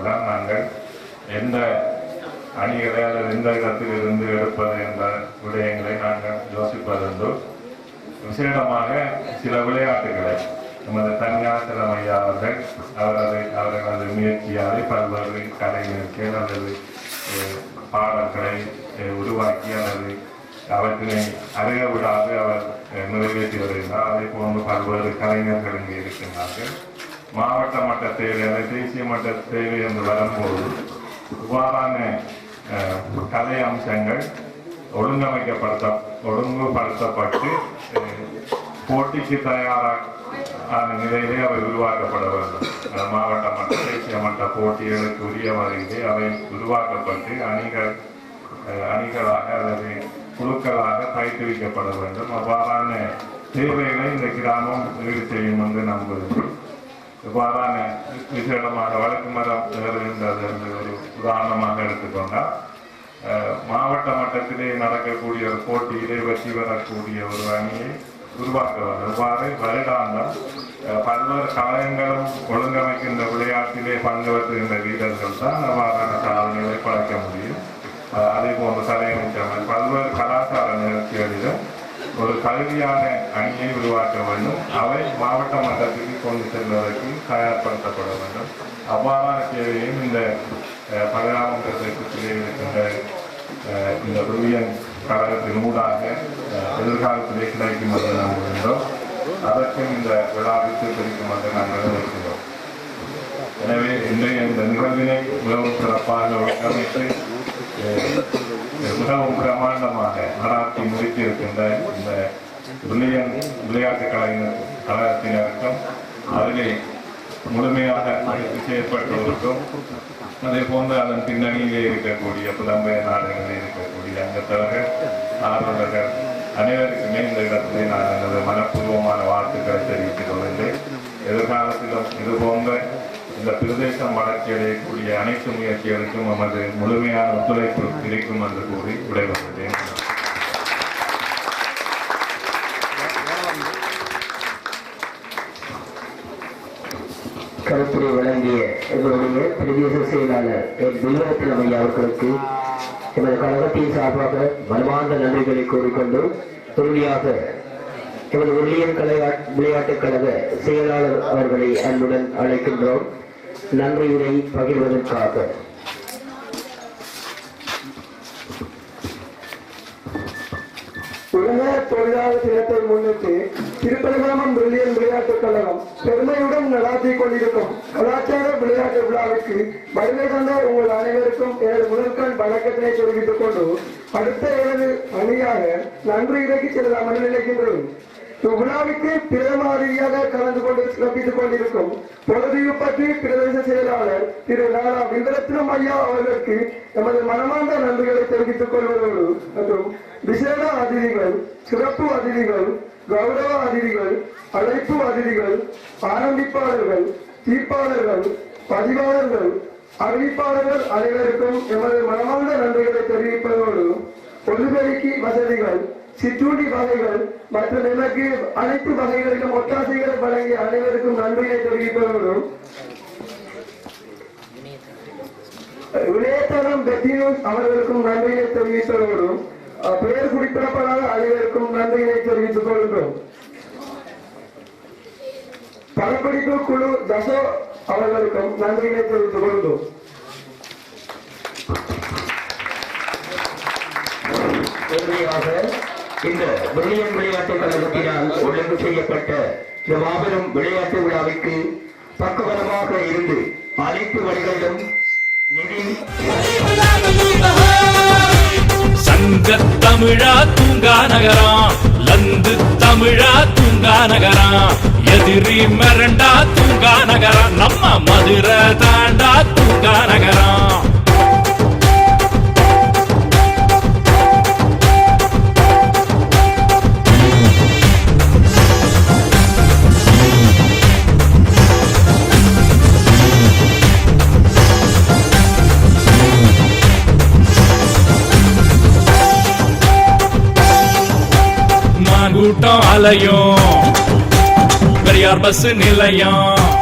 தான் நாங்கள் எந்த அணிகளை அல்லது எந்த இடத்தில் இருந்து எடுப்பது என்ற விடயங்களை நாங்கள் யோசிப்பதுண்டு. விசேடமாக சில விளையாட்டுகளை நமது தனியார் திறமையா அவர்களது முயற்சியாலே பல்வேறு கலை நிகழ்ச்சிகள் அல்லது பாடல்களை உருவாக்கி அல்லது அவற்றினை அறிய விடாது அவர் நிறைவேற்றி வருகிறார். அதே போன்று பல்வேறு கலைஞர்கள் இங்கே இருக்கின்றார்கள். மாவட்ட மட்ட தேவை அல்லது தேசிய மட்ட தேவை என்று வரும்போது இவ்வாறான கலை அம்சங்கள் ஒழுங்குபடுத்தப்பட்டு போட்டிக்கு தயாரான நிலையிலே அவை உருவாக்கப்பட வேண்டும். மாவட்ட மட்ட தேசிய மட்ட போட்டிகளுக்கு உரிய வகையிலே அவை உருவாக்கப்பட்டு அணிகளாக அல்லது குழுக்களாக பயிற்றுவிக்கப்பட வேண்டும். அவ்வாறான தேவைகளை இந்த கிராமம் ஈடு செய்யும் என்று நம்புகிறேன். இவ்வாறான விசேடமாக வழக்கு மரம் நிகழ்கின்றது என்று ஒரு உதாரணமாக எடுத்துக்கொண்டால் மாவட்ட மட்டத்திலே நடக்கக்கூடிய ஒரு போட்டியிலே வெற்றி பெறக்கூடிய ஒரு அணியை உருவாக்க வேண்டும். இவ்வாறு வருடாந்தம் பல்வேறு கலைஞர்களும் ஒழுங்கமைக்கின்ற விளையாட்டிலே பங்கு பெற்றுகின்ற வீரர்கள் தான் அவ்வாறான சாதனைகளை படைக்க முடியும். அதே போன்ற தலையமைச்சர்கள் பல்வேறு கலாச்சார நிகழ்ச்சிகளிலும் ஒரு கல்வியான அணியை உருவாக்க வேண்டும். அவை மாவட்ட மட்டத்துக்கு கொண்டு செல்வதற்கு தயார்படுத்தப்பட வேண்டும். அவ்வாறான தேவையும் இந்த 16ஆம் பிரதேசத்திலே இருக்கின்ற இந்த வில்லியன் கழகத்தின் ஊடாக எதிர்காலத்திலே கிடைக்கும் என்று நம்புகின்றோம். அதற்கும் இந்த விழாவிற்கு கிடைக்கும் என்று நாங்கள் நினைக்கிறோம். எனவே இன்றைய இந்த நிகழ்வினை மிகவும் சிறப்பாக ஒழுங்கமைத்து மிகவும் பிரமாண்டமாக நடாத்தி முடித்திருக்கின்ற இந்த வில்லியன் விளையாட்டு கழகத்தினருக்கும் அதிலே முழுமையாக பயிற்சி செய்யப்பட்டவருக்கும் அதே போன்று அதன் பின்னணியிலே இருக்கக்கூடிய புலம்பெயர் நாடுகளில் இருக்கக்கூடிய அங்கத்தவர்கள் ஆர்வலர்கள் அனைவருக்குமே இந்த இடத்திலே நான் எனது மனப்பூர்வமான வாழ்த்துக்களை தெரிவித்துக் கொள்கின்றேன். எதிர்காலத்திலும் இது போன்ற இந்த பிரதேசம் வளர்ச்சி அடையக்கூடிய அனைத்து முயற்சிகளுக்கும் நமது முழுமையான ஒத்துழைப்பு இருக்கும் என்று கூறி விடைபெறுகிறேன். கருத்துரை வழங்கிய எங்களுடைய பிரதேச செயலாளர் வில்வரத்தினம் ஐயா அவர்களுக்கு எமது கழகத்தின் சார்பாக மனமார்ந்த நன்றிகளை கூறிக்கொண்டு உறுதியாக எமது வில்லியன் விளையாட்டுக் கழக செயலாளர் அவர்களை அன்புடன் அழைக்கின்றோம். நன்றியுரை பகிர்வதற்காக உலக தொழிலாளர் தினத்தை முன்னிட்டு திருப்பரங்குன்றம் வில்லியன் விளையாட்டுக் கழகம் பெருமையுடன் நடாத்தி கொண்டிருக்கும் கலாச்சார விளையாட்டு விழாவிற்கு வருகை தந்த உங்கள் அனைவருக்கும் எனது முதற்கண் வணக்கத்தினை தெரிவித்துக் கொண்டு அடுத்த எனது அணியாக நன்றி இறக்கி செல்லலாம் என்று நினைக்கின்றோம். இவ்விழாவிற்கு பிரதமாதிரியாக கலந்து கொண்டு சிறப்பித்துக் கொண்டிருக்கும் பொழுது பற்றி பிரதேச செயலாளர் திரு நானா வில்வரத்தினம் ஐயா அவர்களுக்கு எமது மனமார்ந்த நன்றிகளை தெரிவித்துக் கொள்வதோடு மற்றும் விசேட அதிதிகள், சிறப்பு அதிதிகள், கௌரவ அதிதிகள், அழைப்பு அதிதிகள், ஆரம்பிப்பாளர்கள், தீர்ப்பாளர்கள், பதிவாளர்கள், அறிவிப்பாளர்கள் அனைவருக்கும் எமது மனமார்ந்த நன்றிகளை தெரிவிப்பதோடு ஒலிபெருக்கி வசதிகள், சிற்றுண்டி வகைகள் மற்றும் எனக்கு அனைத்து வகைகளிலும் ஒத்தாசைகளை வழங்கிய அனைவருக்கும் நன்றியை தெரிவிப்பதோடும் விளையாட்டரம் பெத்தினோஸ் அவர்களுக்கும் நன்றியை தெரிவிப்பதோடும் பெயர் குறிப்பிடப்படாத அனைவருக்கும் நன்றியை தெரிவித்துக் கொள்கிறோம். படப்பிடிப்பு குழு தசோ அவர்களுக்கும் நன்றியை தெரிவித்துக் கொள்கிறோம். இந்த வில்லியன் விளையாட்டுக் கழகத்தினால் ஒழுங்கு செய்யப்பட்ட இந்த மாபெரும் விளையாட்டு விழாவிற்கு பக்கபலமாக இருந்து அனைத்து வழிகளிலும் நிதி சங்க தமிழா தூங்கா நகரம், லந்து தமிழா தூங்கா நகரம், எதிரி மிரண்டா தூங்கா நகரம், நம்ம மதுரை தாண்டா தூங்கா நகரம். கூட்டம் அலையும் பெரியார் பஸ் நிலையம்